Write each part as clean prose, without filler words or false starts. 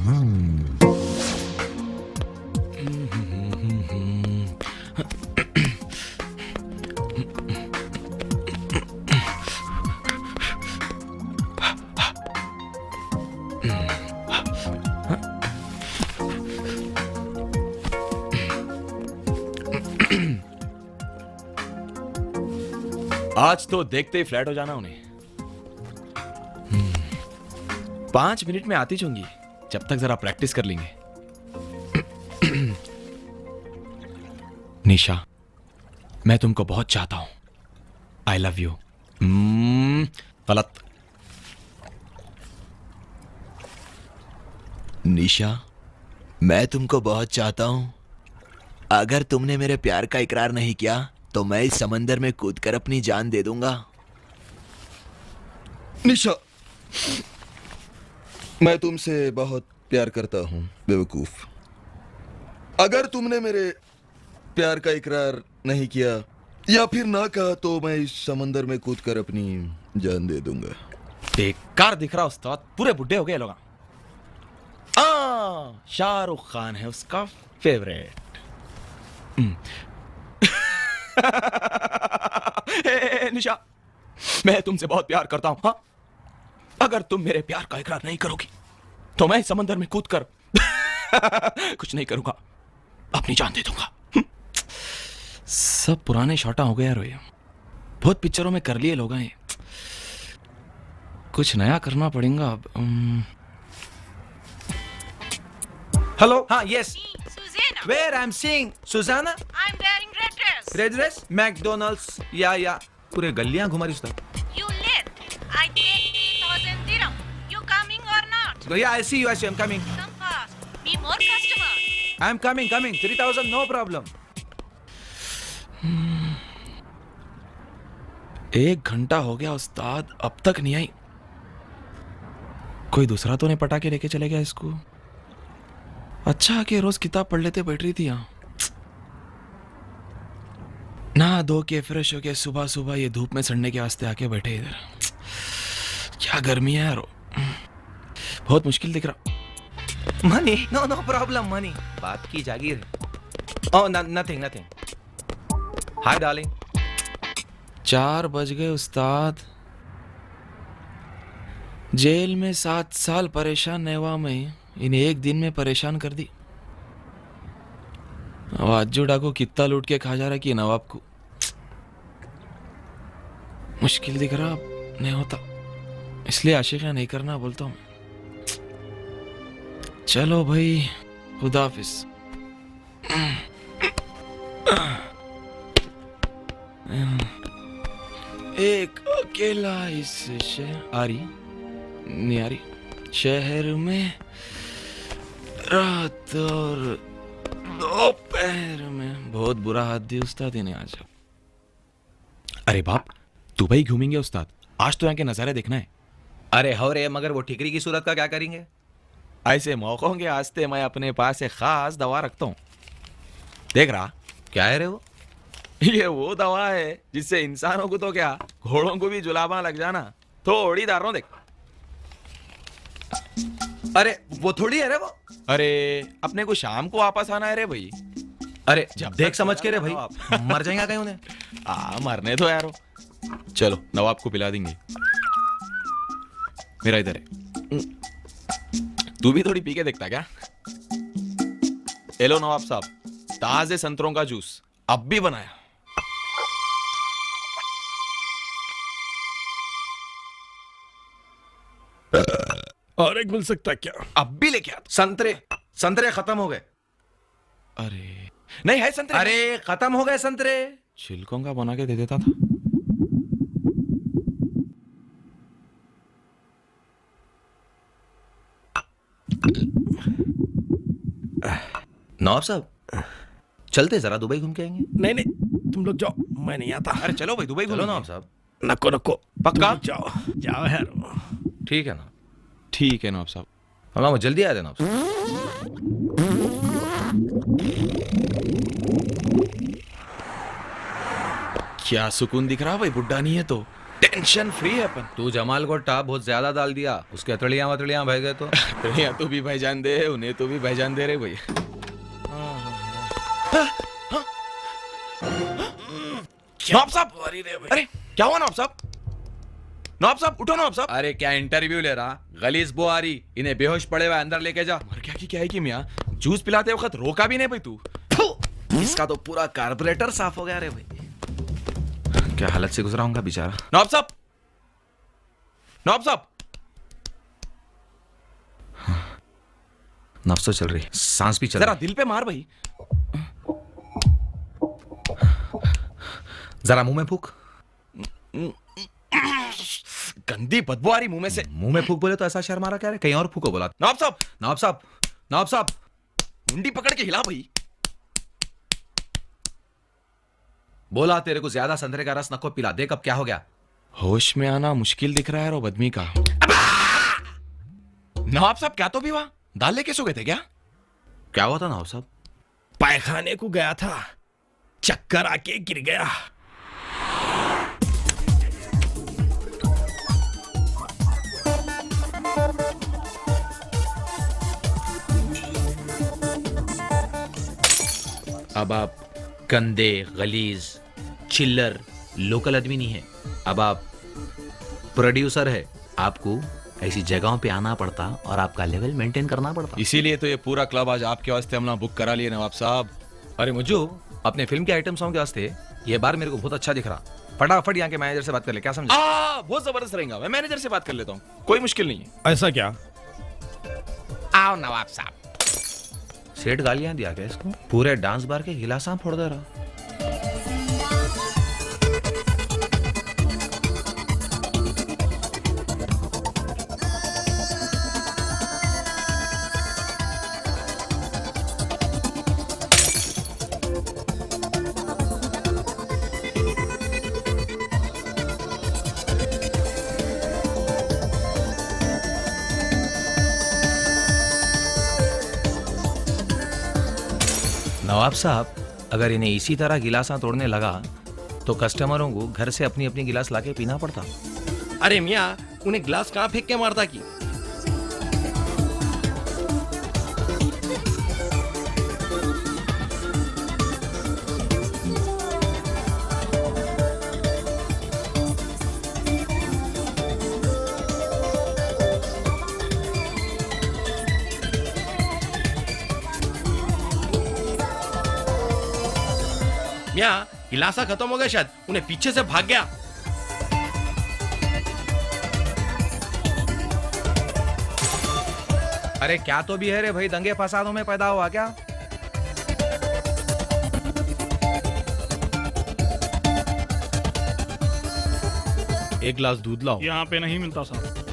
आज तो देखते ही फ्लैट हो जाना उन्हें। 5 मिनट में आती होंगी, जब तक जरा प्रैक्टिस कर लेंगे। निशा, मैं तुमको बहुत चाहता हूं। I love you. गलत। निशा, मैं तुमको बहुत चाहता हूं। अगर तुमने मेरे प्यार का इकरार नहीं किया तो मैं इस समंदर में कूदकर अपनी जान दे दूंगा। निशा, मैं तुमसे बहुत प्यार करता हूं बेवकूफ। अगर तुमने मेरे प्यार का इकरार नहीं किया या फिर ना कहा तो मैं इस समंदर में कूदकर अपनी जान दे दूंगा। बेकार दिख रहा उस्ताद, पूरे बुढ़े हो गए लोग। शाहरुख खान है उसका फेवरेट। निशा, मैं तुमसे बहुत प्यार करता हूं। हाँ, अगर तुम मेरे प्यार का इकरार नहीं करोगी तो मैं इस समंदर में कूदकर कुछ नहीं करूंगा, अपनी जान दे दूंगा। सब पुराने शॉटा हो गए यार, ये बहुत पिक्चरों में कर लिए लोग हैं। कुछ नया करना पड़ेगा अब। Hello? Yes. Susanna. Where I'm seeing Susanna? I'm wearing red dress. Red dress? McDonald's. Yeah. पूरे गलियां घुमा रही उसका। You late. I take 3,000 dirham. You coming or not? Yeah, I see you. I'm coming. Come fast. Be more customer. I'm coming. 3,000, no problem. 1 घंटा हो गया उस्ताद, अब तक नहीं आई। कोई दूसरा तो नहीं पटा के लेके चले गया इसको। अच्छा कि रोज किताब पढ़ लेते बैठ रही थी यहाँ। नहा धो के फ्रेश हो के सुबह सुबह ये धूप में सड़ने के वास्ते आके बैठे इधर। क्या गर्मी है यार, बहुत मुश्किल दिख रहा। Money? No problem. Money. बात की जागीर। Oh, nothing. Hi, darling. 4 बज गए उस्ताद। जेल में 7 साल परेशान नेवा में इन 1 दिन में परेशान कर दी। आजू डाको कितना लूट के खा जा रहा कि नवाब को। मुश्किल दिख रहा, अब नहीं होता, इसलिए आशिक़ियाँ नहीं करना बोलता हूँ। चलो भाई, खुदा हाफिज। एक अकेला इस नहीं आ रही शहर में रात और दोपहर में बहुत बुरा हाथ दी उस्ताद इन्हें आज। अरे बाप, दुबई घूमेंगे उस्ताद, आज तो यहाँ के नज़ारे देखना है। अरे हो रे, मगर वो ठिकरी की सूरत का क्या करेंगे? ऐसे मौकों के वास्ते मैं अपने पास एक खास दवा रखता हूँ। देख रहा क्या है रे वो? ये वो दवा है जिससे इंसानों को तो क्या, घोड़ों को भी जुलाबा लग जाना। थोड़ी दारों देख। अरे वो थोड़ी है रे वो। अरे अपने को शाम को वापस आना है रे भाई। अरे जब देख तक समझ के रे भाई, आप मर जाएंगे कहीं उन्हें। मरने तो यारो। चलो नवाब को पिला देंगे। मेरा इधर है, तू भी थोड़ी पी के देखता क्या? हेलो नवाब साहब, ताजे संतरों का जूस अब भी बनाया। और एक मिल सकता है क्या? अब भी लेके आता। संतरे खत्म हो गए। अरे नहीं है संतरे। अरे खत्म हो गए संतरे। छिलकों का बना के दे देता था। नवाब साहब, चलते जरा दुबई घूम के आएंगे। नहीं, तुम लोग जाओ, मैं नहीं आता। अरे चलो भाई, दुबई चलो घूमेंगे। नवाब साहब। नको पक्का? तुम जाओ यार। ठीक है ना? ठीक है नवाब साहब। हम जल्दी आ जाना। क्या सुकून दिख रहा भाई, बुड्ढा नहीं है तो। टेंशन फ्री है अपन। तू जमाल को टाप बहुत ज्यादा डाल दिया, उसके अतड़ियां वतड़ियां बह गए तो। यहाँ तू भी भाईजान दे, उन्हें तो भी भाईजान दे रहे भाई। नवाब साहब, अरे क्या हुआ नवाब साहब? नवाब साहब उठो नवाब साहब। अरे क्या इंटरव्यू ले रहा, गलीज बो आ रही, इन्हें बेहोश पड़े हुए अंदर लेके जा। मर क्या की क्या है कि मियाँ, जूस पिलाते वक्त रोका भी नहीं भाई तू। इसका तो पूरा कार्बोरेटर साफ हो गया रे भाई। क्या हालत से गुजरा होगा बेचारा। नवाब साहब, नवाब साहब, नफ्स तो चल रही, सांस भी चल जरा रही। दिल पे मार भाई। जरा मुंह में फूक। गंदी बदबू आ रही मुंह में से। मुंह में फूक बोले तो ऐसा शर्मा रहा क्या रे, कहीं और फूको बोला। नवाब साहब, नवाब साहब, नवाब साहब। मुंडी पकड़ के हिला भाई। बोला तेरे को ज्यादा संतरे का रस नको पिला, देख अब क्या हो गया। होश में आना मुश्किल दिख रहा है रो बदमी का। नवाब साहब क्या तो भी हुआ, दाल लेके सो गए थे क्या? क्या हुआ था नवाब साहब? पायखाने को गया था, चक्कर आके गिर गया। अब आप गंदे, गलीज, चिल्लर, लोकल आदमी नहीं है। अब आप प्रोड्यूसर है। आपको ऐसी जगहों पे आना पड़ता और आपका लेवल मेंटेन करना पड़ता। इसीलिए तो ये पूरा क्लब आज आपके वास्ते हमने बुक करा लिया नवाब साहब। अरे मुझे अपने फिल्म के आइटम सॉन्ग के वास्ते ये बार मेरे को बहुत अच्छा दिख रहा। फटाफट यहाँ के मैनेजर से बात कर ले, क्या समझे? बहुत जबरदस्त रहेगा, मैं मैनेजर से बात कर लेता हूँ, कोई मुश्किल नहीं है। ऐसा क्या? आओ नवाब साहब। सेठ गालियां दिया क्या इसको? पूरे डांस बार के गिलासा फोड़ दे रहा। नवाब साहब, अगर इन्हें इसी तरह गिलासा तोड़ने लगा तो कस्टमरों को घर से अपनी अपनी गिलास लाके पीना पड़ता। अरे मियाँ, उन्हें ग्लास कहाँ फेंक के मारता की? मियाँ, गिलासा खत्म हो गया शायद, उन्हें पीछे से भाग गया। अरे क्या तो भी है रे भाई, दंगे फसादों में पैदा हुआ क्या? एक गिलास दूध लाओ। यहाँ पे नहीं मिलता साहब।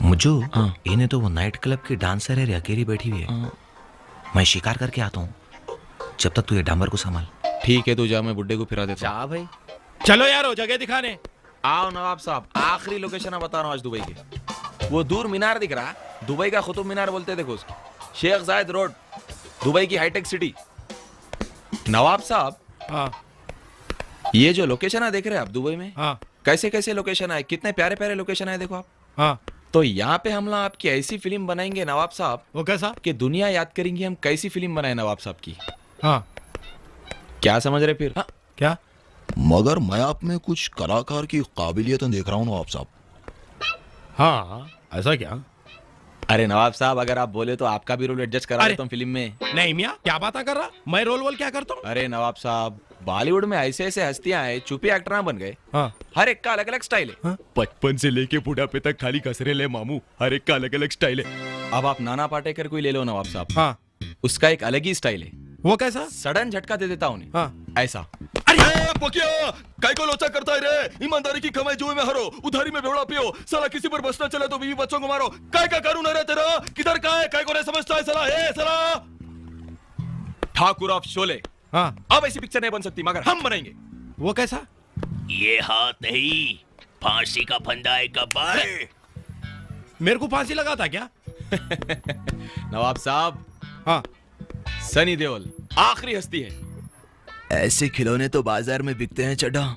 मुझो, इन्हें तो वो नाइट क्लब की डांसर है रे, अकेली बैठी हुई है। मैं शिकार करके आता हूँ, जब तक तू ये डांबर को संभाल। ठीक है, तू जा, मैं बुड्ढे को फिरा देता हूँ। जा भाई। चलो यारो, जगह दिखाने। आओ नवाब साहब, आखिरी लोकेशन बता रहा हूँ आज दुबई के। वो दूर मीनार दिख रहा, दुबई का कुतुब मीनार बोलते, देखो उसको। शेख जायद रोड, दुबई की हाईटेक सिटी। नवाब साहब, हाँ ये जो लोकेशन है देख रहे हैं आप दुबई में, हाँ कैसे कैसे लोकेशन आए, कितने प्यारे प्यारे लोकेशन आए, देखो आप। हाँ। तो यहाँ पे हम लोग आपकी ऐसी फिल्म बनाएंगे नवाब साहब वो कैसा? कि दुनिया याद करेंगी हम कैसी फिल्म बनाए नवाब साहब की। हाँ क्या समझ रहे फिर? हाँ? क्या? मगर मैं आप में कुछ कलाकार की काबिलियतें देख रहा हूँ नवाब साहब। हाँ ऐसा क्या? अरे नवाब साहब अगर आप बोले तो आपका भी रोल एडजस्ट करा अरे! देता हूँ फिल्म में। नहीं मियाँ, क्या बात कर रहा? मैं रोल क्या करता हूँ? अरे नवाब साहब बॉलीवुड में ऐसे ऐसे हस्तियां हैं चुपे एक्टर ना बन गए। हाँ हर एक का अलग अलग स्टाइल है। हाँ? बचपन से लेके बुढ़ापे तक खाली कसरे ले मामू, हर एक का अलग अलग स्टाइल है। अब आप नाना पाटेकर को ही ले लो नवाब साहब, हाँ उसका एक अलग ही स्टाइल है। वो कैसा? सडन झटका दे देता उन्हें। हाँ ऐसा। पकिया काय को लोचा करता है रे? ईमानदारी की कमाई जुए में हरो, उधारी में बेवड़ा पियो, साला किसी पर बस न चले तो बीवी बच्चों को मारो। काय का कानून है रे तेरा? किधर का है? काय को नहीं समझता है साला? हे साला ठाकुर ऑफ शोले। हाँ अब ऐसी पिक्चर नहीं बन सकती मगर हम बनाएंगे। वो कैसा? ये हाथ नहीं, फांसी का फंदा है गब्बर। मेरे को फांसी लगा था क्या? नवाब साहब हाँ सनी देओल आखिरी हस्ती है। ऐसे खिलौने तो बाजार में बिकते हैं चड्ढा,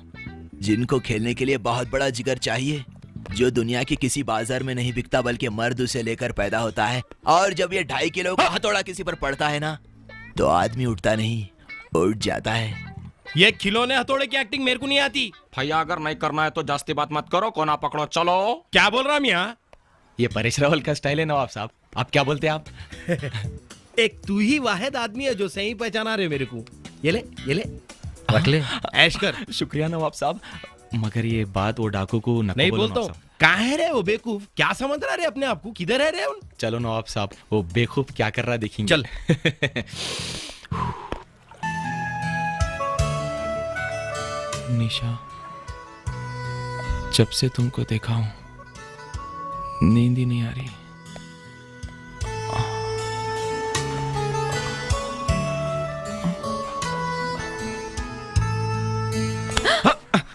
जिनको खेलने के लिए बहुत बड़ा जिगर चाहिए, जो दुनिया के किसी बाजार में नहीं बिकता बल्कि मर्द उसे लेकर पैदा होता है। और जब ये 2.5 किलो का हथौड़ा किसी पर पड़ता है ना, तो आदमी उठता नहीं, उठ जाता है। ये खिलौने हथौड़े की एक्टिंग मेरे को नहीं आती। भैया अगर नहीं करना है तो जास्ती बात मत करो, कोना पकड़ो चलो। क्या बोल रहा मियाँ? ये परेश रावल का स्टाइल है नवाब साहब। आप क्या बोलते हैं आप? एक तू ही वाहिद आदमी है जो सही पहचाना रहे मेरे को। ये ले रख ले। ऐश कर। शुक्रिया नवाब साहब, मगर ये बात वो डाकू को नहीं बोलता हूँ। कहाँ है रे वो बेवकूफ? क्या समझ रहा रे अपने आप को? किधर है रे उन? चलो नवाब साहब वो बेखूफ क्या कर रहा है देखेंगे। चल। निशा, जब से तुमको देखा हूं नींद ही नहीं आ रही।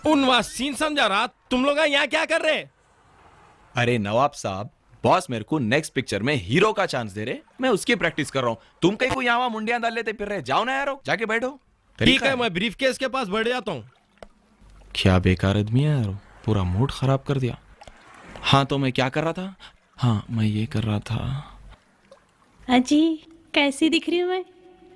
उन सीन समझा रहा। तुम लोग यहाँ क्या कर रहे? अरे नवाब साहब, बॉस मेरे को नेक्स्ट पिक्चर में हीरो का चांस दे रहे, मैं उसकी प्रैक्टिस कर रहा हूँ। तुम कहीं को यहाँ मुंडियां डाल लेते फिर रहे। जाओ ना यारो, जाके बैठो। ठीक है, मैं ब्रीफ केस के पास बढ़ जाता हूँ। क्या बेकार आदमी है यार, पूरा मूड खराब कर दिया। हाँ तो मैं क्या कर रहा था? हाँ मैं ये कर रहा था। अजी कैसी दिख रही हूँ मैं?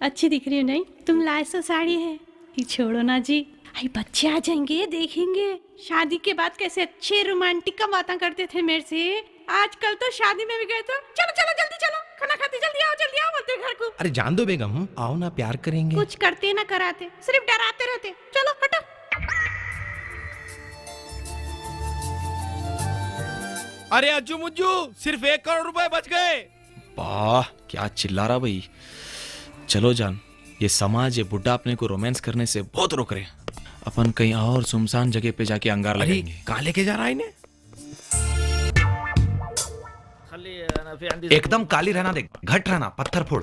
अच्छी दिख रही हूँ नहीं? तुम लाए सो साड़ी है, ये छोड़ो ना जी। आई बच्चे आ जाएंगे देखेंगे। शादी के बाद कैसे अच्छे रोमांटिक का बातें करते थे मेरे से, आजकल तो शादी में भी गए तो चलो चलो जल्दी चलो, खाना खाते जल्दी आओ बोलते घर को। अरे जान दो बेगम, आओ ना प्यार करेंगे। कुछ करते ना कराते, सिर्फ डराते रहते। चलो हटो। अरे अज्जू मुज्जू, सिर्फ 1 करोड़ रुपए बच गए। वाह क्या चिल्ला रहा भाई। चलो जान, ये समाज ये बुढ़ा अपने को रोमांस करने से बहुत रोक रहे। अपन कहीं और सुनसान जगह पे जाके अंगार अरे लगाएंगे। कहाँ लेके जा रहा है इन्हें? एकदम काली रहना, देख घट रहना, पत्थर फोड़।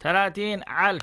30,000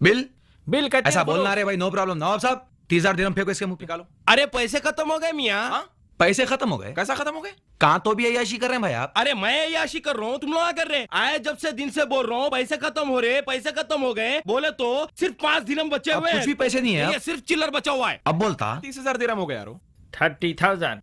बिल बिल कटे ऐसा बोलना रे भाई, नो प्रॉब्लम। नवाब साहब 30,000 दिरहम फेंको इसके मुंह पे। निकालो। अरे पैसे खत्म हो गए मियाँ। हाँ? पैसे खत्म हो गए? कैसा खत्म हो गए? कहाँ तो भी अय्याशी कर रहे हैं भाई आप। अरे मैं अय्याशी कर रहा हूँ, तुम लोग कर रहे हैं। आए जब से दिन से बोल रहा हूँ पैसे खत्म हो रहे, पैसे खत्म हो गए। बोले तो सिर्फ 5 दिरहम बचे अब हुए हैं। कुछ भी पैसे नहीं है ये अब। सिर्फ चिल्लर बचा हुआ है। अब बोलता 30,000 दिरहम हो गया यारो। 30,000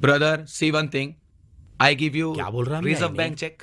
brother see one thing, I give you क्या बोल रहा है रिजर्व मैं? Bank cheque.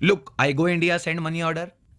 Look I go India, send money order.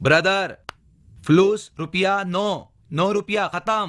Brother फ्लूस रुपया नो रुपया खत्म।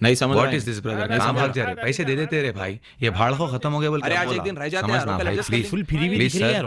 नहीं समझ व्हाट रहे इज हैं? This brother? नहीं कहाँ समझ भाग जा रहे? रहा। पैसे दे देते रे भाई, ये भाड़ को खत्म हो गया बोल के अरे आज बोला। एक दिन रह जाते हैं यार, समझना कल भाई adjust कर प्लीज लेंगे। फुल फ्री भी प्लीज दिख रही है सर।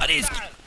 अरे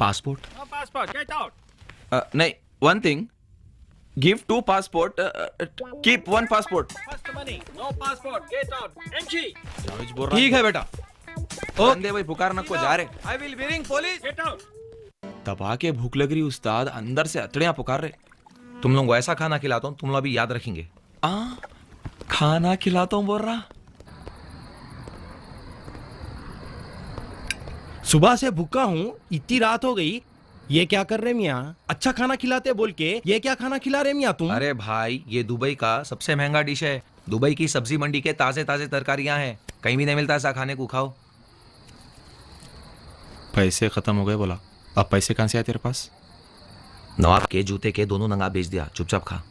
passport No passport. Get out. नहीं, one thing, give 2 passport keep 1 passport First money, no passport, get out. Entry. ठीक है बेटा. बंदे भाई पुकार नको जा रहे. I will bring police. Get out. दबा के भूख लग रही उस्ताद, अंदर से अतड़ियां पुकार रहे. तुम लोग को ऐसा खाना खिलाता हूँ तुम लोग अभी याद रखेंगे. खाना खिलाता हूँ बोल रहा. सुबह से भूखा हूँ, इतनी रात हो गई. ये क्या कर रहे मियाँ? अच्छा खाना खिलाते बोल के ये क्या खाना खिला रहे मियाँ तुम? अरे भाई ये दुबई का सबसे महंगा डिश है. दुबई की सब्जी मंडी के ताजे ताजे तरकारियां हैं. कहीं भी नहीं मिलता ऐसा खाने को. खाओ. पैसे खत्म हो गए बोला. अब पैसे कहां से आए तेरे पास? नवाब के जूते के दोनों नंगा बेच दिया. चुपचाप खा.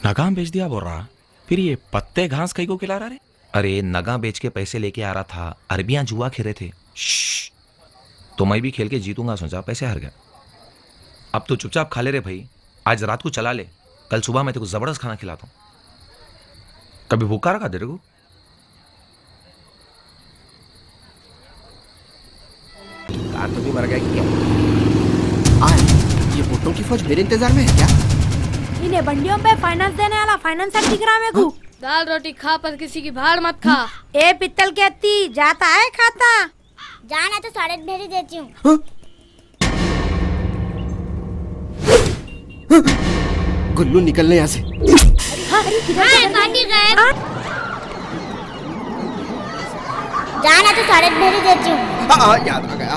नगाम बेच दिया बोल रहा. फिर ये पत्ते घास कहीं को खिला रहा रे? अरे नगा बेच के पैसे लेके आ रहा था. अरबियां जुआ खेले थे. तो मैं भी खेल के जीतूंगा सोचा, पैसे हार गया. अब तो चुपचाप खा ले रे भाई. आज रात को चला ले, कल सुबह मैं तेरे को जबरदस्त खाना खिलाता हूँ. कभी भूखा रखा तेरे को? कार तो भी मर गया कि क्या? ये वोटों की फौज मेरे इंतजार में है क्या? इन्हें बंडियों पे फाइनेंस देने वाला फाइनेंसर दिख रहा है मेरे को। दाल रोटी खा पर किसी की भाड़ मत खा. ए पित्तल के अत्ती जाता है खाता. जाना तो 8.5 भेज देती हूँ. गुल्लू निकलने यहाँ से. पार्टी गए. जाना तो 8.5 भेज देती हूँ. याद आ गया.